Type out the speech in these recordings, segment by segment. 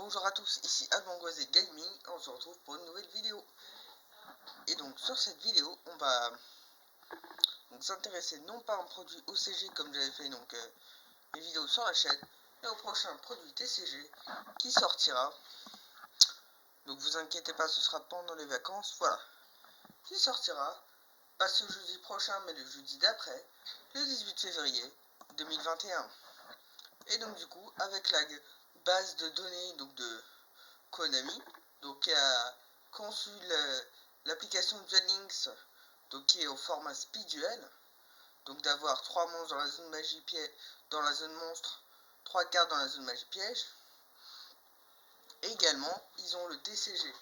Bonjour à tous, ici Albangoisé Gaming, on se retrouve pour une nouvelle vidéo. Et donc sur cette vidéo, on va s'intéresser non pas à un produit OCG comme j'avais fait les vidéos sur la chaîne, mais au prochain produit TCG qui sortira. Donc vous inquiétez pas, ce sera pendant les vacances, voilà. Qui sortira, pas ce jeudi prochain, mais le jeudi d'après, le 18 février 2021. Et donc du coup, avec la base de données de Konami, qui a conçu l'application Duel Links, qui est au format Speed Duel, donc d'avoir 3 monstres dans la zone magie piège, dans la zone monstre, 3 cartes dans la zone magie piège. Et également, ils ont le TCG,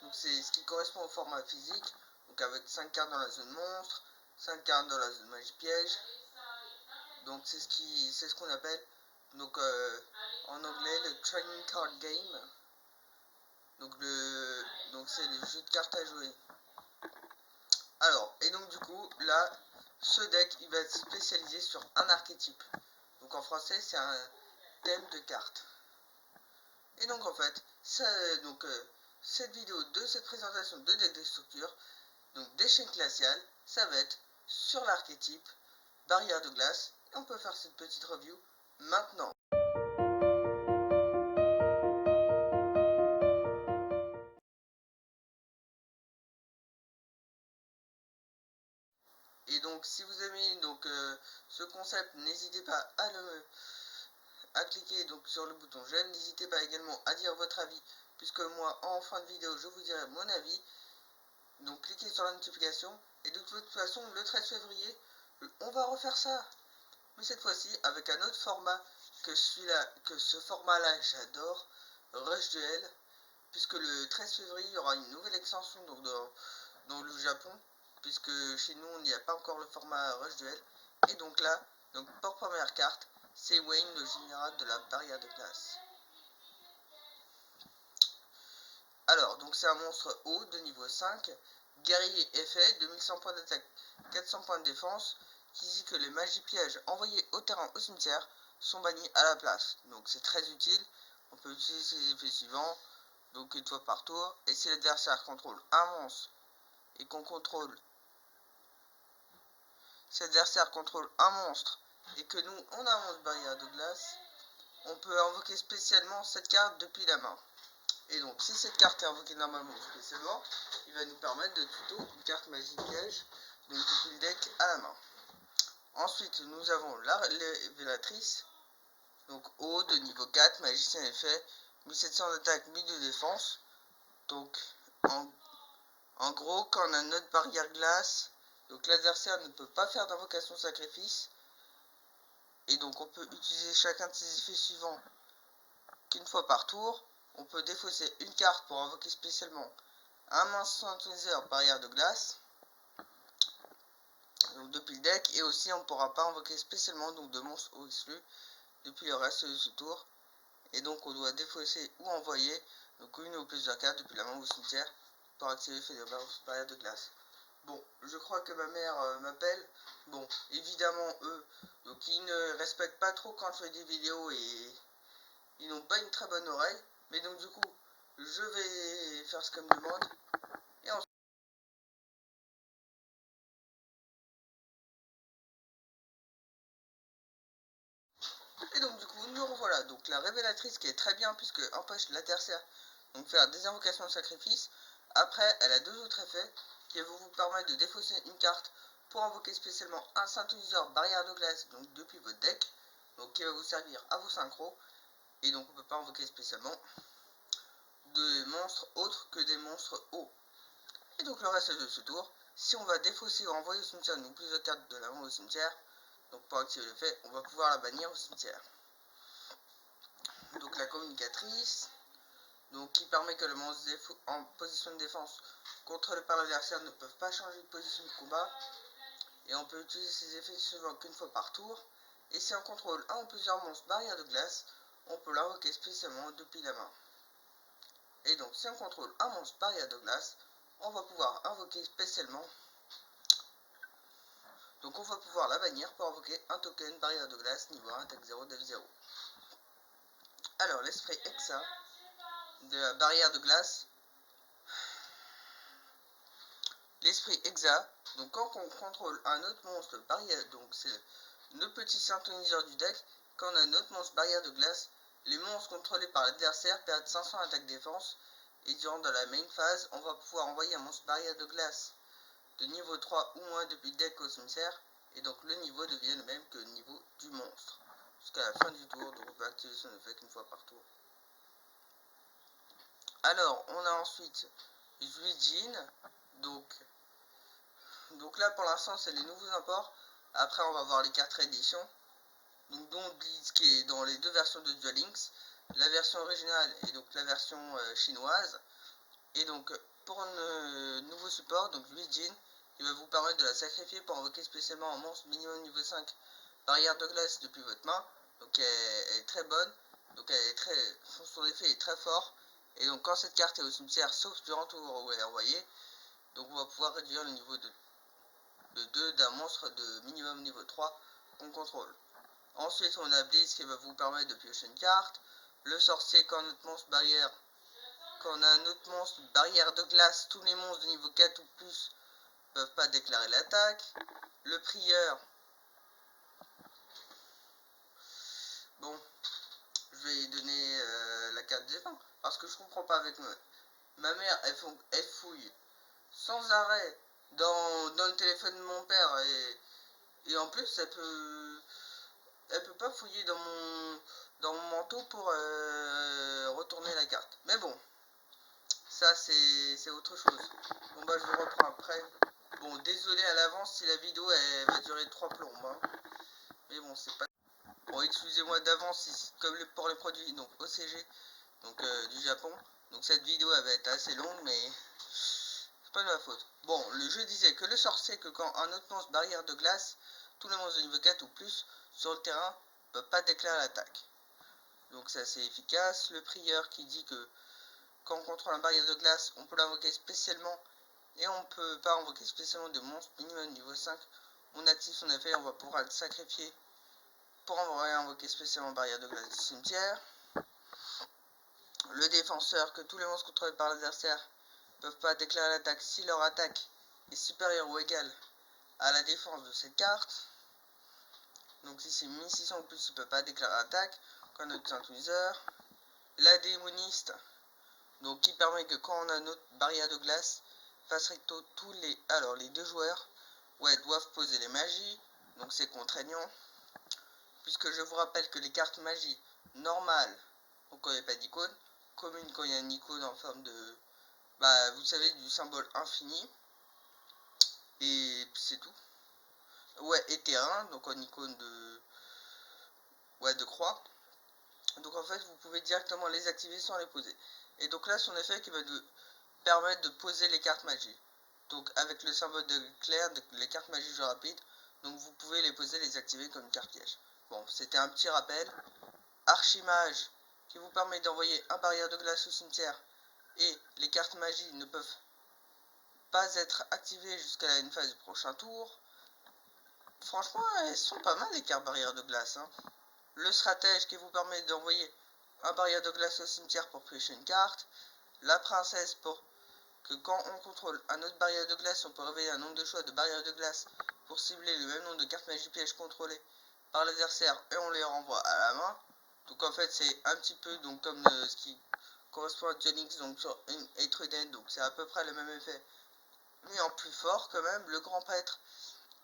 donc c'est ce qui correspond au format physique, donc avec 5 cartes dans la zone monstre, 5 cartes dans la zone magie piège. Donc c'est ce qu'on appelle en anglais le Trading Card Game. Donc c'est le jeu de cartes à jouer. Alors, et donc du coup, là, ce deck, il va être spécialisé sur un archétype. Donc en français, c'est un thème de cartes. Et donc en fait, cette vidéo de cette présentation de deck de structure, donc d'échec glacial, ça va être sur l'archétype barrière de glace. Et on peut faire cette petite review maintenant. Et donc si vous aimez ce concept, n'hésitez pas à cliquer sur le bouton j'aime. N'hésitez pas également à dire votre avis, puisque moi en fin de vidéo je vous dirai mon avis. Donc cliquez sur la notification. Et de toute façon, le 13 février, on va refaire ça, mais cette fois-ci avec un autre format que ce format là j'adore, Rush Duel, puisque le 13 février il y aura une nouvelle extension dans le Japon, puisque chez nous il n'y a pas encore le format Rush Duel. Et donc là, pour première carte, c'est Wayne, le général de la barrière de glace. Alors, donc c'est un monstre haut de niveau 5, guerrier effet, 2100 points d'attaque, 400 points de défense, qui dit que les magies pièges envoyées au terrain au cimetière sont bannis à la place. Donc c'est très utile, on peut utiliser ces effets suivants, donc une fois par tour, et si l'adversaire contrôle un monstre, et qu'on contrôle, si l'adversaire contrôle un monstre, et que nous on a un monstre barrière de glace, on peut invoquer spécialement cette carte depuis la main. Et donc si cette carte est invoquée normalement spécialement, il va nous permettre de tuto une carte magie piège, donc depuis le deck à la main. Ensuite nous avons la révélatrice, donc haut de niveau 4, magicien effet, 1700 d'attaque, 1000 de défense. Donc en gros, quand on a notre barrière glace, donc l'adversaire ne peut pas faire d'invocation sacrifice, et donc on peut utiliser chacun de ces effets suivants qu'une fois par tour. On peut défausser une carte pour invoquer spécialement un monstre synthétiseur barrière de glace, donc depuis le deck, et aussi on ne pourra pas invoquer spécialement de monstres ou exclus depuis le reste de ce tour. Et donc on doit défausser ou envoyer une ou plusieurs cartes depuis la main ou cimetière pour activer l'effet de barrière de glace. Bon, je crois que ma mère m'appelle. Bon, évidemment eux, ils ne respectent pas trop quand je fais des vidéos et ils n'ont pas une très bonne oreille. Mais donc du coup, je vais faire ce qu'elle me demande. Et donc du coup, nous revoilà. Donc la révélatrice qui est très bien puisque empêche l'adversaire de faire des invocations de sacrifice. Après, elle a deux autres effets qui vont vous permettre de défausser une carte pour invoquer spécialement un synthétiseur barrière de glace, donc depuis votre deck, donc qui va vous servir à vos synchros. Et donc on ne peut pas invoquer spécialement de monstres autres que des monstres hauts. Et donc le reste de ce tour, si on va défausser ou envoyer au cimetière une ou plusieurs cartes de la main au cimetière, donc pour activer l'effet, on va pouvoir la bannir au cimetière. Donc la communicatrice, qui permet que le monstre en position de défense contrôlé par l'adversaire ne peuvent pas changer de position de combat. Et on peut utiliser ces effets suivants qu'une fois par tour. Et si on contrôle un ou plusieurs monstres barrière de glace, on peut l'invoquer spécialement depuis la main. Et donc si on contrôle un monstre barrière de glace, on va pouvoir invoquer spécialement. Donc on va pouvoir la bannir pour invoquer un token barrière de glace niveau 1 attaque 0 dev 0. Alors l'esprit Hexa, de la barrière de glace, l'esprit Hexa. Donc quand on contrôle un autre monstre barrière, donc c'est le petit syntoniseur du deck, quand on a un autre monstre barrière de glace, les monstres contrôlés par l'adversaire perdent 500 attaque défense, et durant dans la main phase, on va pouvoir envoyer un monstre barrière de glace de niveau 3 ou moins depuis le deck au cimetière, et donc le niveau devient le même que le niveau du monstre jusqu'à la fin du tour. Donc on peut activer son effet qu'une fois par tour. Alors on a ensuite Juijin. Donc là pour l'instant c'est les nouveaux imports. Après on va voir les cartes réédition. Donc dont Blitz qui est dans les deux versions de Duel Links, la version originale et donc la version chinoise. Et donc pour un nouveau support, donc Juijin, il va vous permettre de la sacrifier pour invoquer spécialement un monstre minimum niveau 5 barrière de glace depuis votre main. Donc elle est très bonne. Donc son effet est très fort. Et donc quand cette carte est au cimetière, sauf durant le tour où elle est envoyée, donc on va pouvoir réduire le niveau de 2 d'un monstre de minimum niveau 3 qu'on contrôle. Ensuite on a Blitz qui va vous permettre de piocher une carte. Le sorcier quand notre monstre barrière. Quand on a un autre monstre barrière de glace, tous les monstres de niveau 4 ou plus peuvent pas déclarer l'attaque. Le prieur. Bon, je vais donner la carte des vins parce que je comprends pas avec ma mère. Elle fouille sans arrêt dans le téléphone de mon père et en plus elle peut pas fouiller dans mon manteau pour retourner la carte. Mais bon, ça c'est autre chose. Bon bah je vous reprends après. Bon, désolé à l'avance si la vidéo elle va durer 3 plombes, hein. Mais bon, c'est pas... Bon, excusez-moi d'avance comme pour les produits donc OCG, donc du Japon. Donc cette vidéo elle va être assez longue, mais c'est pas de ma faute. Bon, le jeu disait que le sorcier, que quand un autre monstre barrière de glace, tous les monstres de niveau 4 ou plus sur le terrain ne peuvent pas déclarer l'attaque. Donc c'est assez efficace. Le prieur qui dit que quand on contrôle un barrière de glace, on peut l'invoquer spécialement et on peut pas invoquer spécialement de monstres minimum niveau 5. On active son effet, on va pouvoir le sacrifier pour invoquer spécialement barrière de glace du cimetière. Le défenseur, que tous les monstres contrôlés par l'adversaire ne peuvent pas déclarer l'attaque si leur attaque est supérieure ou égale à la défense de cette carte. Donc si c'est 1600 ou plus, il ne peut pas déclarer l'attaque. Quand notre synthoniseur. La démoniste, donc qui permet que quand on a notre barrière de glace, face recto les deux joueurs doivent poser les magies. Donc c'est contraignant. Puisque je vous rappelle que les cartes magie normales, donc quand il n'y a pas d'icône, commune quand il y a une icône en forme de, vous savez, du symbole infini, et c'est tout. Et terrain, donc en icône de croix. Donc en fait vous pouvez directement les activer sans les poser. Et donc là son effet qui va permettre de poser les cartes magie. Donc avec le symbole de clair, les cartes magie jeu rapide, donc vous pouvez les poser, les activer comme une carte piège. Bon, c'était un petit rappel. Archimage qui vous permet d'envoyer un barrière de glace au cimetière et les cartes magie ne peuvent pas être activées jusqu'à une phase du prochain tour. Franchement, elles sont pas mal les cartes barrières de glace, hein. Le stratège qui vous permet d'envoyer un barrière de glace au cimetière pour piocher une carte. La princesse pour que quand on contrôle un autre barrière de glace, on peut réveiller un nombre de choix de barrières de glace pour cibler le même nombre de cartes magie piège contrôlées par l'adversaire et on les renvoie à la main. Donc en fait c'est un petit peu donc comme ce qui correspond à Genix, donc sur une Hatred, donc c'est à peu près le même effet, mais en plus fort quand même. Le grand prêtre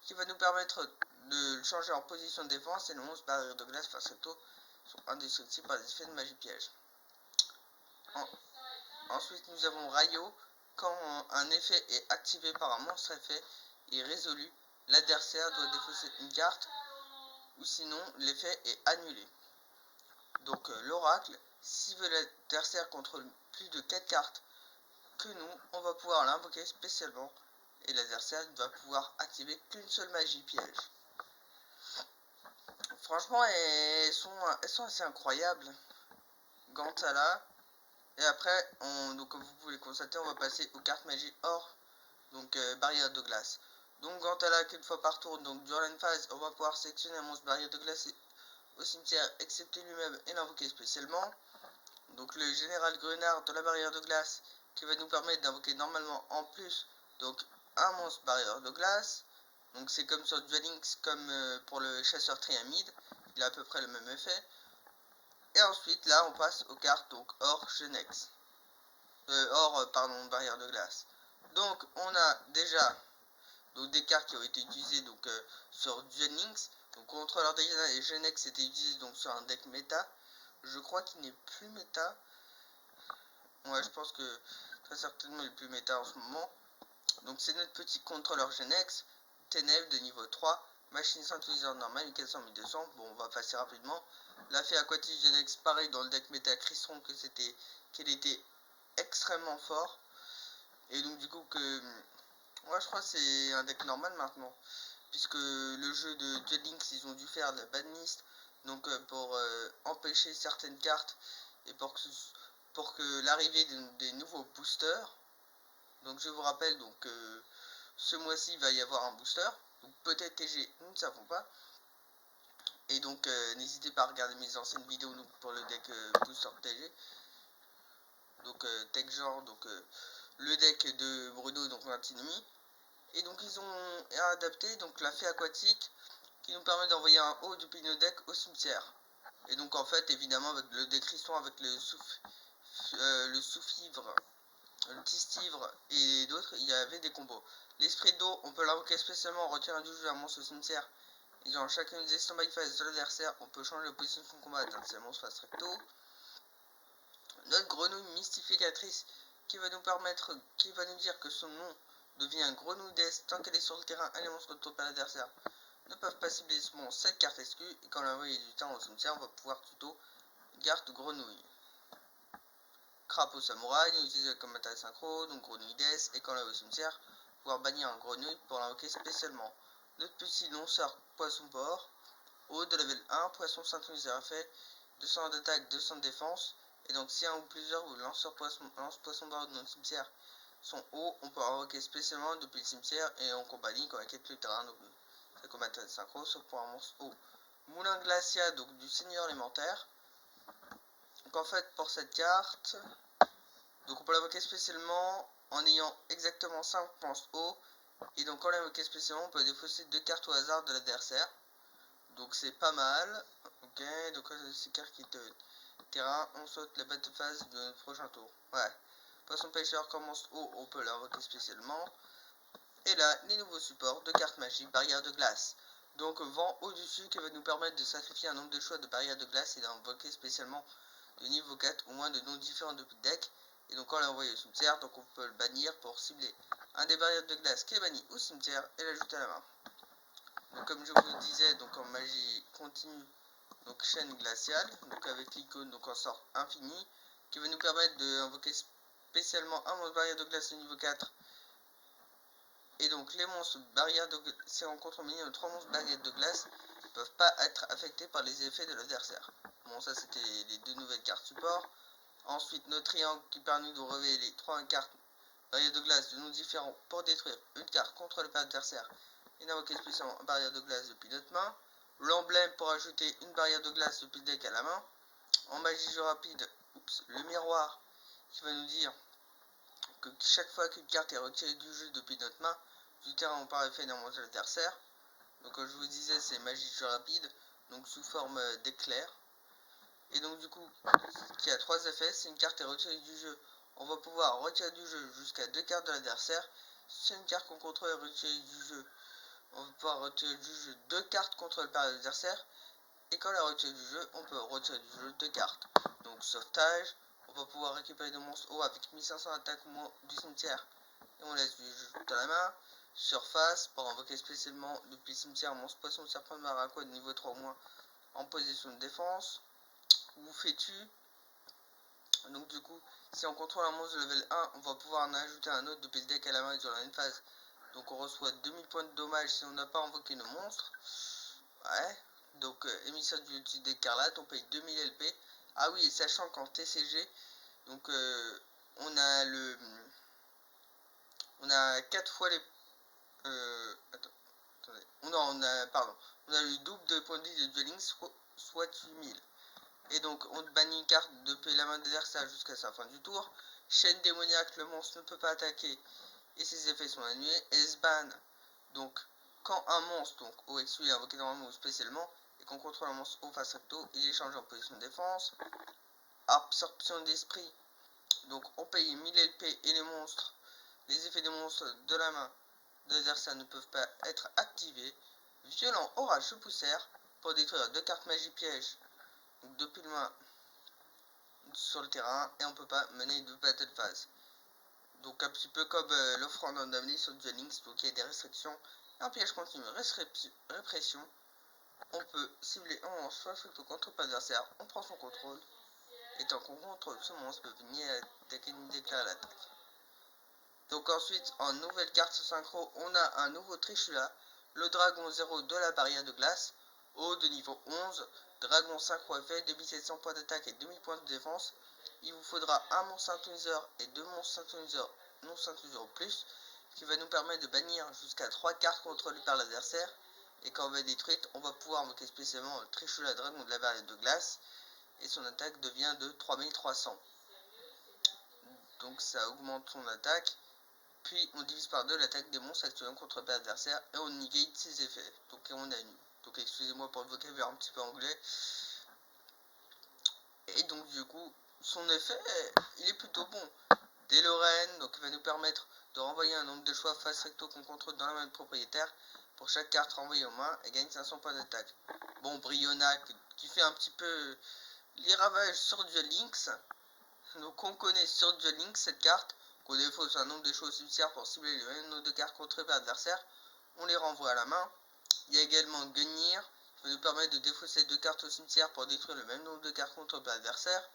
qui va nous permettre de le changer en position de défense et le monstre barrière de glace face recto sont indestructibles par les effets de magie piège. Ensuite nous avons Rayo. Quand un effet est activé par un monstre effet et résolu, l'adversaire doit défausser une carte ou sinon l'effet est annulé. Donc l'oracle, si l'adversaire contrôle plus de 4 cartes que nous, on va pouvoir l'invoquer spécialement et l'adversaire ne va pouvoir activer qu'une seule magie piège. Franchement elles sont assez incroyables. Gantala. Et après, donc comme vous pouvez le constater, on va passer aux cartes magie or, donc barrière de glace. Donc Gantala qu'une fois par tour, donc durant une phase, on va pouvoir sélectionner un monstre barrière de glace au cimetière, excepté lui-même et l'invoquer spécialement. Donc donc le général Grenard de la barrière de glace qui va nous permettre d'invoquer normalement en plus donc un monstre barrière de glace. Donc c'est comme sur Duel Links, comme pour le chasseur triamide, il a à peu près le même effet. Et ensuite là on passe aux cartes donc hors Genex, pardon, barrière de glace. Donc on a déjà donc des cartes qui ont été utilisées donc sur Duel Links. Donc contrôleur d'Ayana et Genex était utilisé donc sur un deck méta. Je crois qu'il n'est plus méta. Ouais, je pense que très certainement il est plus méta en ce moment. Donc c'est notre petit contrôleur Genex, Ténèbres de niveau 3, machine synthétiseur normale, 400 1200. Bon, on va passer rapidement. La fée aquatique Genex, pareil dans le deck méta Crisson qu'il était extrêmement fort. Et donc du coup que ouais, je crois que c'est un deck normal maintenant, puisque le jeu de Duel Links ils ont dû faire de la banlist donc pour empêcher certaines cartes et pour que l'arrivée des nouveaux boosters. Donc je vous rappelle donc ce mois-ci il va y avoir un booster, donc peut-être TG, nous ne savons pas. Et donc n'hésitez pas à regarder mes anciennes vidéos donc, pour le deck booster TG. Donc tech genre, donc le deck de Bruno, donc l'antinomie. Et donc ils ont adapté donc la fée aquatique qui nous permet d'envoyer un haut depuis nos decks au cimetière. Et donc en fait évidemment avec le décrisson avec le soufivre, le tistivre et d'autres, il y avait des combos. L'esprit d'eau, on peut l'invoquer spécialement en retirant du jeu un monstre au cimetière. Ils ont chacun des stand-by phase de l'adversaire, on peut changer la position de son combat atteindre ces monstres face recto. Notre grenouille mystificatrice qui va nous dire que son nom devient grenouille d'Est tant qu'elle est sur le terrain et les monstres de top à l'adversaire ne peuvent pas cibler ce monstre cette carte exclue, et quand on envoie du temps au cimetière, on va pouvoir tuto garde grenouille. Crapaud samouraï, nous utilisons comme matériel synchro, donc grenouille d'Est, et quand on est au cimetière, pouvoir bannir un grenouille pour l'invoquer spécialement. Notre petit lanceur poisson porc, haut de level 1, poisson synchronisé à fait, 200 d'attaque, 200 de défense, et donc si un ou plusieurs lanceurs poisson porc dans le cimetière sont hauts, on peut invoquer spécialement depuis le cimetière et on combat ligne quand on quitte le terrain. Donc c'est comme matériel synchro, sauf pour un monstre haut. Moulin glacial, donc du seigneur élémentaire. Donc en fait pour cette carte, donc on peut l'invoquer spécialement en ayant exactement 5 monstres hauts. Et donc quand on l'invoque spécialement, on peut défausser 2 cartes au hasard de l'adversaire. Donc c'est pas mal. Ok, donc ces cartes qui te terrain, on saute la battle phase de notre prochain tour. Ouais. Poisson pêcheur commence haut, on peut l'invoquer spécialement. Et là, les nouveaux supports de cartes magiques, barrière de glace. Donc vent au-dessus qui va nous permettre de sacrifier un nombre de choix de barrière de glace et d'invoquer spécialement de niveau 4 ou moins de noms différents depuis le deck. Et donc on l'a envoyé au cimetière, donc on peut le bannir pour cibler un des barrières de glace qui est banni au cimetière et l'ajouter à la main. Donc comme je vous le disais, donc en magie continue, donc chaîne glaciale, donc avec l'icône donc en sort infini, qui va nous permettre d'invoquer spécialement un monstre barrière de glace au niveau 4. Et donc les monstres barrières de glace, si on rencontre au minimum 3 monstres barrières de glace, ne peuvent pas être affectés par les effets de l'adversaire. Bon, ça c'était les deux nouvelles cartes support. Ensuite, notre triangle qui permet de révéler les 3 cartes barrières de glace de noms différents pour détruire une carte contre le adversaire et d'invoquer spécialement une barrière de glace depuis notre main. L'emblème pour ajouter une barrière de glace depuis le deck à la main. En magie jeu rapide, le miroir qui va nous dire que chaque fois qu'une carte est retirée du jeu depuis notre main, du terrain on par effet d'un monstre adversaire. Donc comme je vous disais, c'est magie jeu rapide, donc sous forme d'éclair. Et donc du coup, qui a 3 effets, si une carte est retirée du jeu, on va pouvoir retirer du jeu jusqu'à 2 cartes de l'adversaire. Si une carte qu'on contrôle est retirée du jeu, on va pouvoir retirer du jeu 2 cartes contre le l'adversaire. Et quand on la retire du jeu, on peut retirer du jeu 2 cartes. Donc sauvetage, on va pouvoir récupérer des monstres hauts avec 1500 attaques ou moins du cimetière. Et on laisse du jeu dans la main. Surface, pour invoquer spécialement depuis le cimetière un monstre poisson serpent marin de niveau 3 ou moins en position de défense. Ou fais-tu. Donc du coup, si on contrôle un monstre de level 1, on va pouvoir en ajouter un autre depuis le deck à la main et sur la même phase. Donc on reçoit 2000 points de dommage si on n'a pas invoqué nos monstres. Ouais. Donc émissaire du dessus d'écarlate, on paye 2000 LP. Ah oui, et sachant qu'en TCG, donc on a le... On a 4 fois les... attendez. On a le double de points de vie de Duel Links, soit 8000. Et donc on bannit une carte depuis la main de l'adversaire jusqu'à sa fin du tour. Chaîne démoniaque, le monstre ne peut pas attaquer et ses effets sont annulés. S-ban, donc quand un monstre, donc ou est invoqué normalement ou spécialement, et qu'on contrôle un monstre au face recto, il est changé en position de défense. Absorption d'esprit, donc on paye 1000 LP et les monstres, les effets des monstres de la main de l'adversaire ne peuvent pas être activés. Violent orage de poussière pour détruire 2 cartes magie piège, donc depuis le main sur le terrain, et on peut pas mener de battle phase. Donc un petit peu comme l'offrande en damné sur Duel Links, donc il y a des restrictions. Un piège continu, répression. On peut cibler un monstre soit contre l'adversaire, on prend son contrôle. Et tant qu'on contrôle ce monstre peut venir attaquer une déclare l'attaque. Donc ensuite, en nouvelle carte synchro, on a un nouveau Trishula, le dragon 0 de la barrière de glace, haut de niveau 11, dragon synchro effet, 2700 points d'attaque et 2000 points de défense. Il vous faudra un monstre synthoniseur et 2 monstres synthoniseurs non synthoniseurs au plus, qui va nous permettre de bannir jusqu'à 3 cartes contrôlées par l'adversaire. Et quand on va détruite, on va pouvoir invoquer spécialement le Trishula dragon de la barrière de glace, et son attaque devient de 3300. Donc ça augmente son attaque. Puis on divise par 2 l'attaque des monstres actuellement contre l'adversaire et on negate ses effets. Donc on annule. Donc excusez-moi pour le vocabulaire un petit peu anglais. Et donc du coup, son effet, il est plutôt bon. Delorean, donc il va nous permettre de renvoyer un nombre de choix face recto qu'on contrôle dans la main de propriétaire pour chaque carte renvoyée aux mains et gagne 500 points d'attaque. Bon, Briona qui fait un petit peu les ravages sur Duel Links. Donc on connaît sur Duel Links cette carte, qu'on défausse un nombre de choses au cimetière pour cibler le même nombre de cartes contrées par l'adversaire, on les renvoie à la main. Il y a également Gunir, qui va nous permettre de défausser 2 cartes au cimetière pour détruire le même nombre de cartes contrées par l'adversaire.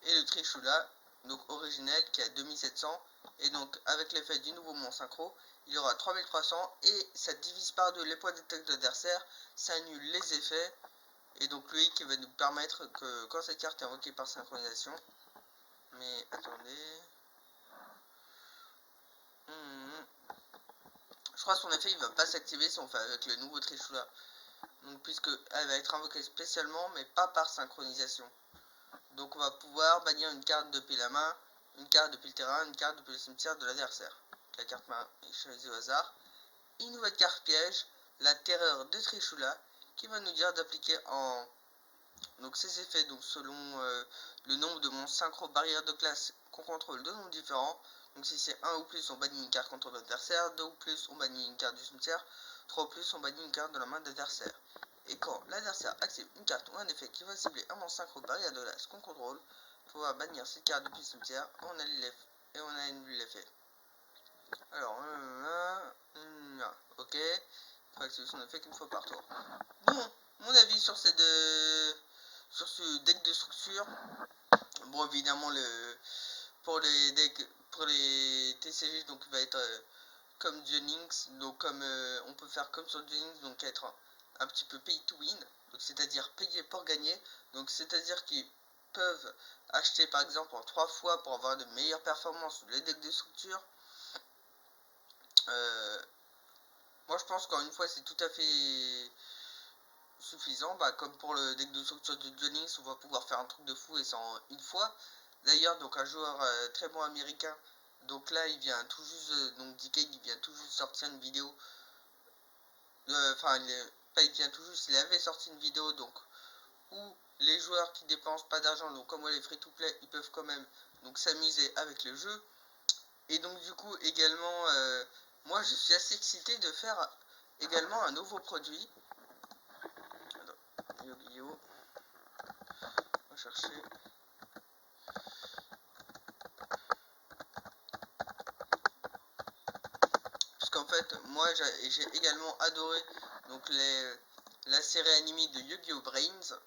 Et le Trishula, donc originel, qui a 2700, et donc avec l'effet du nouveau monstre synchro, il y aura 3300, et ça divise par 2 les points d'attaque de l'adversaire, ça annule les effets, et donc lui qui va nous permettre que quand cette carte est invoquée par synchronisation, mais attendez. Je crois que son effet il va pas s'activer si on fait avec le nouveau Trishula. Donc puisque elle va être invoquée spécialement mais pas par synchronisation. Donc on va pouvoir bannir une carte depuis la main, une carte depuis le terrain, une carte depuis le cimetière de l'adversaire. La carte main est choisie au hasard. Une nouvelle carte piège, la terreur de Trishula, qui va nous dire d'appliquer en donc ces effets donc selon le nombre de monstres synchro barrière de classe qu'on contrôle de nombres différents. Donc si c'est 1 ou plus, on bannit une carte contre l'adversaire, 2 ou plus, on bannit une carte du cimetière, 3 ou plus, on bannit une carte de la main de l'adversaire. Et quand l'adversaire accepte une carte ou un effet qui va cibler un monstre synchro barrière de glace qu'on contrôle, on pouvoir bannir cette carte depuis le cimetière et on annule l'effet. Alors, ok, il faut activer son effet qu'une fois par tour. Bon, mon avis sur ces deux... sur ce deck de structure. Bon, évidemment, pour les decks, pour les TCG, donc il va être comme Duel Links, donc comme on peut faire comme sur Duel Links, donc être un petit peu pay to win, donc c'est-à-dire payer pour gagner, donc c'est-à-dire qu'ils peuvent acheter par exemple en 3 fois pour avoir de meilleures performances sur les decks de structure. Moi je pense qu'en une fois c'est tout à fait suffisant, comme pour le deck de structure de Duel Links, on va pouvoir faire un truc de fou et ça en une fois. D'ailleurs, donc un joueur très bon américain, donc là il vient tout juste, donc DK il vient tout juste sortir une vidéo, enfin il vient tout juste, il avait sorti une vidéo donc où les joueurs qui dépensent pas d'argent, donc comme moi les free to play, ils peuvent quand même donc s'amuser avec le jeu. Et donc du coup également, moi je suis assez excité de faire également un nouveau produit. Yu-Gi-Oh! On va chercher. Parce qu'en fait, moi j'ai également adoré donc la série animée de Yu-Gi-Oh! Brains.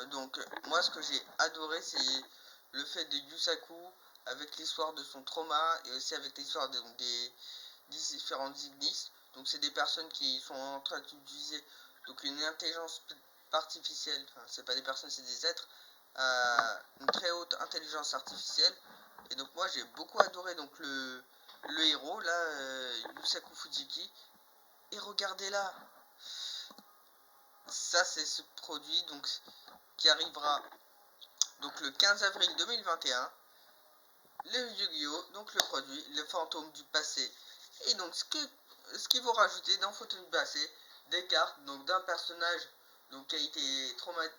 Donc moi ce que j'ai adoré c'est le fait de Yusaku avec l'histoire de son trauma et aussi avec l'histoire des différentes Ignis. Donc c'est des personnes qui sont en train d'utiliser donc une intelligence artificielle, enfin c'est pas des personnes c'est des êtres à une très haute intelligence artificielle. Et donc moi j'ai beaucoup adoré donc le héros là, Yusaku Fujiki. Et regardez là, ça c'est ce produit donc qui arrivera donc le 15 avril 2021. Le Yu-Gi-Oh, donc le produit, le fantôme du passé. Et donc ce qu'ils vont rajouter dans Fantôme du passé, des cartes donc d'un personnage donc qui a été traumatisé,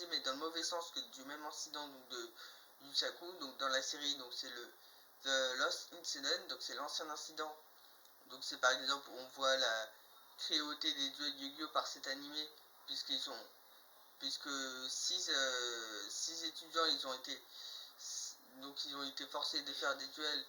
mais dans le mauvais sens que du même incident donc de Yusaku. Donc dans la série, donc c'est le The Lost Incident, donc c'est l'ancien incident. Donc c'est par exemple, on voit la cruauté des duels Yu-Gi-Oh par cet animé, puisque 6 étudiants ils ont été forcés de faire des duels,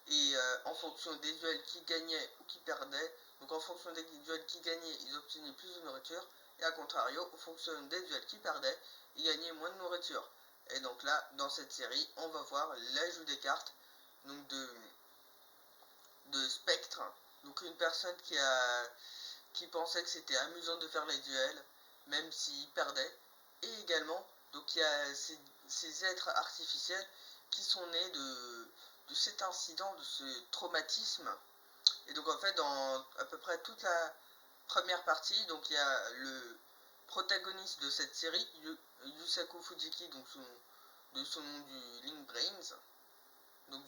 et en fonction des duels qui gagnaient ou qui perdaient, donc en fonction des duels qui gagnaient, ils obtenaient plus de nourriture, et à contrario, en fonction des duels qui perdaient, ils gagnaient moins de nourriture. Et donc là, dans cette série, on va voir l'ajout des cartes donc de Spectre, donc une personne qui pensait que c'était amusant de faire les duels, même s'il perdait. Et également, donc il y a ces êtres artificiels qui sont nés de cet incident, de ce traumatisme. Et donc en fait, dans à peu près toute la première partie, donc il y a le protagoniste de cette série, Yusaku Fujiki, donc de son nom du Link Brains, donc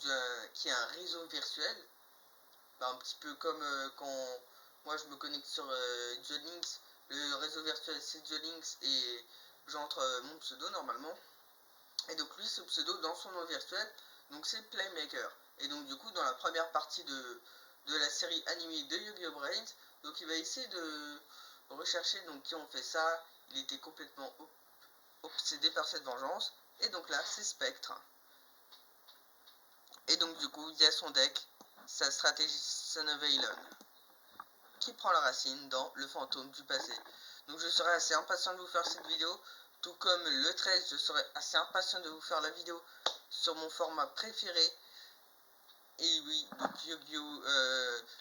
qui est un réseau virtuel, bah, un petit peu comme quand moi je me connecte sur Duelinx, le réseau virtuel c'est Duelinx, et j'entre mon pseudo normalement. Et donc lui, ce pseudo dans son nom virtuel, donc c'est Playmaker. Et donc du coup, dans la première partie de la série animée de Yu-Gi-Oh! Brains, donc il va essayer de rechercher donc qui ont fait ça. Il était complètement obsédé par cette vengeance. Et donc là, c'est Spectre. Et donc du coup, il y a son deck, sa stratégie Son of Aelon, qui prend la racine dans le fantôme du passé. Donc je serai assez impatient de vous faire cette vidéo. Tout comme le 13, je serai assez impatient de vous faire la vidéo sur mon format préféré. Et oui, donc Yu-Gi-Oh!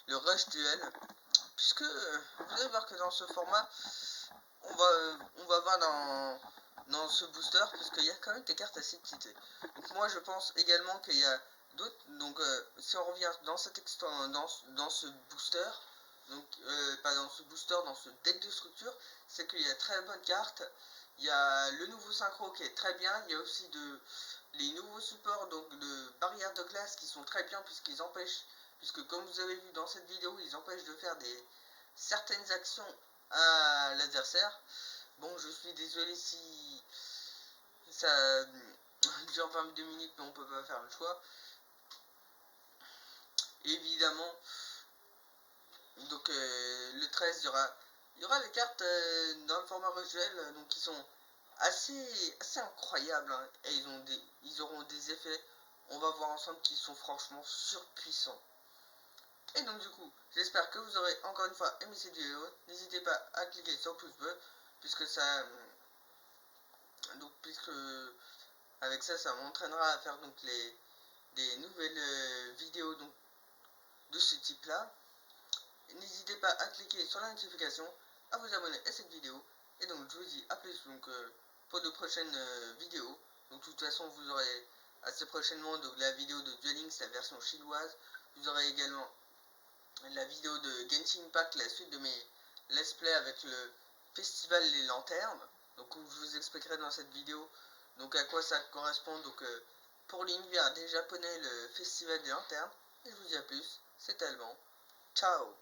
Le Rush Duel. Puisque vous allez voir que dans ce format, on va voir dans ce booster, parce qu'il y a quand même des cartes assez petites. Donc moi je pense également qu'il y a d'autres. Donc si on revient dans cet dans ce booster, donc pas dans ce booster, dans ce deck de structure, c'est qu'il y a très bonnes cartes. Il y a le nouveau synchro qui est très bien. Il y a aussi les nouveaux supports donc de barrières de glace qui sont très bien, puisque comme vous avez vu dans cette vidéo, ils empêchent de faire certaines actions à l'adversaire. Bon, je suis désolé si ça dure 22 minutes, mais on peut pas faire le choix. Évidemment, donc le 13, il y aura les cartes dans le format visuel, donc qui sont assez incroyables, hein, et ils auront des effets, on va voir ensemble, qui sont franchement surpuissants. Et donc du coup, j'espère que vous aurez encore une fois aimé cette vidéo. N'hésitez pas à cliquer sur le pouce bleu, puisque avec ça, ça m'entraînera à faire donc des nouvelles vidéos donc de ce type là. N'hésitez pas à cliquer sur la notification, à vous abonner à cette vidéo, et donc je vous dis à plus donc pour de prochaines vidéos. Donc de toute façon, vous aurez assez prochainement donc la vidéo de Duelinx, la version chinoise. Vous aurez également la vidéo de Genshin Impact, la suite de mes let's play avec le festival Les Lanternes, donc où je vous expliquerai dans cette vidéo donc à quoi ça correspond, donc pour l'univers des japonais, le festival des lanternes. Et je vous dis à plus, c'est Alban, ciao.